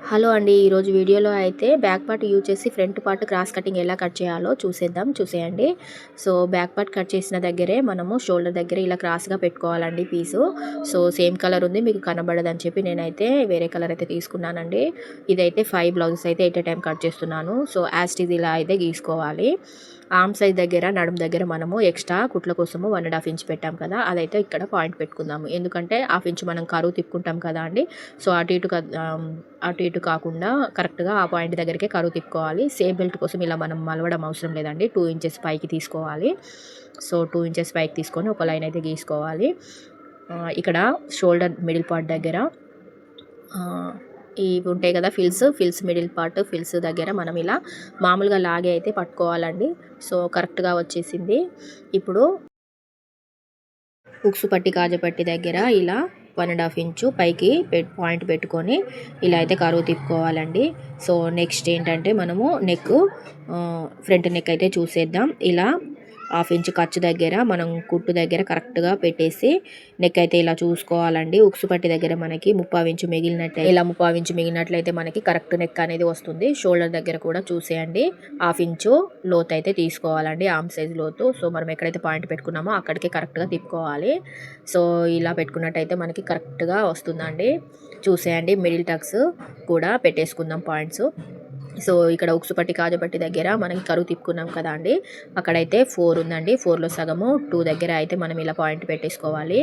Hello అండి. ఈరోజు వీడియోలో అయితే బ్యాక్ పార్ట్ యూజ్ చేసి ఫ్రంట్ పార్ట్ క్రాస్ కటింగ్ ఎలా కట్ చేయాలో చూసేయండి. సో బ్యాక్ పార్ట్ కట్ చేసిన దగ్గరే మనము షోల్డర్ దగ్గర ఇలా క్రాస్గా పెట్టుకోవాలండి పీసు. సో సేమ్ కలర్ ఉంది, మీకు కనబడదని చెప్పి నేనైతే వేరే కలర్ అయితే తీసుకున్నానండి. ఇదైతే 5 బ్లౌజెస్ అయితే ఎట్ ఎ టైం కట్ చేస్తున్నాను. సో యాజ్ ఇట్ ఈజ్ ఇలా అయితే గీసుకోవాలి. ఆర్మ్ సైజ్ దగ్గర నడుము దగ్గర మనము ఎక్స్ట్రా కుట్ల కోసము 1.5 ఇంచ్ పెట్టాం కదా, అదైతే ఇక్కడ పాయింట్ పెట్టుకుందాము. ఎందుకంటే 1/2 ఇంచ్ మనం కరువు తిప్పుకుంటాం కదా అండి. సో అటు ఇటు కాకుండా కరెక్ట్గా ఆ పాయింట్ దగ్గరికే కరువు తిప్పుకోవాలి. సేమ్ బెల్ట్ కోసం ఇలా మనం మలవడం అవసరం లేదండి. 2 ఇంచెస్ పైకి తీసుకోవాలి. సో 2 ఇంచెస్ పైకి తీసుకొని ఒక లైన్ అయితే గీసుకోవాలి. ఇక్కడ షోల్డర్ మిడిల్ పార్ట్ దగ్గర ఇవి ఉంటాయి కదా, ఫిల్స్ మిడిల్ పార్ట్ ఫిల్స్ దగ్గర మనం ఇలా మామూలుగా లాగే అయితే పట్టుకోవాలండి. సో కరెక్ట్గా వచ్చేసింది. ఇప్పుడు ఉక్సు పట్టి కాజపట్టి దగ్గర ఇలా 1.5 ఇంచు పైకి పాయింట్ పెట్టుకొని ఇలా అయితే కరువు తిప్పుకోవాలండి. సో నెక్స్ట్ ఏంటంటే మనము ఫ్రంట్ నెక్ అయితే చూసేద్దాం. ఇలా 1/2 ఇంచ్ ఖర్చు దగ్గర మనం కుట్టు దగ్గర కరెక్ట్గా పెట్టేసి నెక్ అయితే ఇలా చూసుకోవాలండి. ఉక్సు పట్టి దగ్గర మనకి 3/4 ఇంచు ఇలా 3/4 ఇంచు మిగిలినట్లయితే మనకి కరెక్ట్ నెక్ అనేది వస్తుంది. షోల్డర్ దగ్గర కూడా చూసేయండి. 1/2 ఇంచు లోతు అయితే తీసుకోవాలండి, ఆర్మ్ సైజ్ లోతు. సో మనం ఎక్కడైతే పాయింట్ పెట్టుకున్నామో అక్కడికి కరెక్ట్గా తిప్పుకోవాలి. సో ఇలా పెట్టుకున్నట్టయితే మనకి కరెక్ట్గా వస్తుందండి. చూసేయండి. మిడిల్ టక్స్ కూడా పెట్టేసుకుందాం పాయింట్స్. సో ఇక్కడ ఉక్సు పట్టి కాజపట్టి దగ్గర మనకి కరువు తిప్పుకున్నాం కదా అండి, అక్కడైతే 4 ఉందండి. 4లో సగము 2 దగ్గర అయితే మనం ఇలా పాయింట్ పెట్టేసుకోవాలి.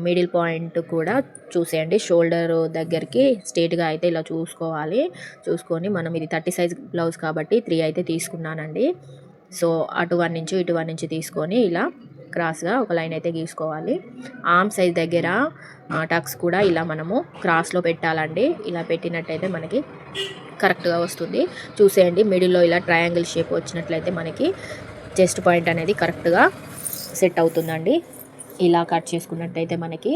మిడిల్ పాయింట్ కూడా చూసేయండి. షోల్డర్ దగ్గరికి స్ట్రేట్గా అయితే ఇలా చూసుకొని మనం ఇది 30 సైజ్ బ్లౌజ్ కాబట్టి 3 అయితే తీసుకున్నానండి. సో అటు 1 ఇంచు ఇటు 1 ఇంచు తీసుకొని ఇలా క్రాస్గా ఒక లైన్ అయితే గీసుకోవాలి. ఆర్మ్ సైజ్ దగ్గర టక్స్ కూడా ఇలా మనము క్రాస్లో పెట్టాలండి. ఇలా పెట్టినట్టయితే మనకి కరెక్ట్గా వస్తుంది. చూసేయండి. మిడిల్లో ఇలా ట్రయాంగిల్ షేప్ వచ్చినట్లయితే మనకి చెస్ట్ పాయింట్ అనేది కరెక్ట్గా సెట్ అవుతుందండి. ఇలా కట్ చేసుకున్నట్టయితే మనకి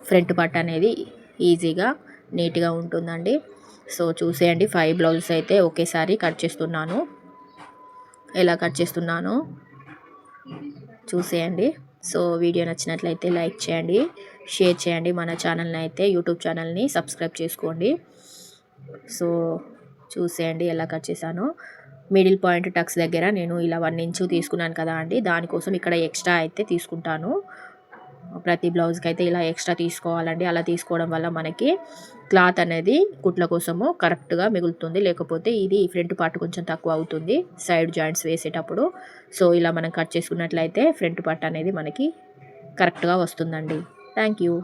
ఫ్రంట్ పార్ట్ అనేది ఈజీగా నీట్గా ఉంటుందండి. సో చూసేయండి. 5 బ్లౌజెస్ అయితే ఒకేసారి కట్ చేస్తున్నాను. ఎలా కట్ చేస్తున్నాను చూసేయండి. సో వీడియో నచ్చినట్లయితే లైక్ చేయండి, షేర్ చేయండి. మన ఛానల్ని అయితే యూట్యూబ్ ఛానల్ని సబ్స్క్రైబ్ చేసుకోండి. సో చూసేయండి ఎలా కట్ చేశాను. మిడిల్ పాయింట్ టక్స్ దగ్గర నేను ఇలా 1 ఇంచు తీసుకున్నాను కదా అండి, దానికోసం ఇక్కడ ఎక్స్ట్రా అయితే తీసుకుంటాను. ప్రతి బ్లౌజ్కి అయితే ఇలా ఎక్స్ట్రా తీసుకోవాలండి. అలా తీసుకోవడం వల్ల మనకి క్లాత్ అనేది కుట్ల కోసము కరెక్ట్గా మిగులుతుంది. లేకపోతే ఇది ఫ్రంట్ పార్ట్ కొంచెం తక్కువ అవుతుంది సైడ్ జాయింట్స్ వేసేటప్పుడు. సో ఇలా మనం కట్ చేసుకున్నట్లయితే ఫ్రంట్ పార్ట్ అనేది మనకి కరెక్ట్గా వస్తుందండి. Thank you.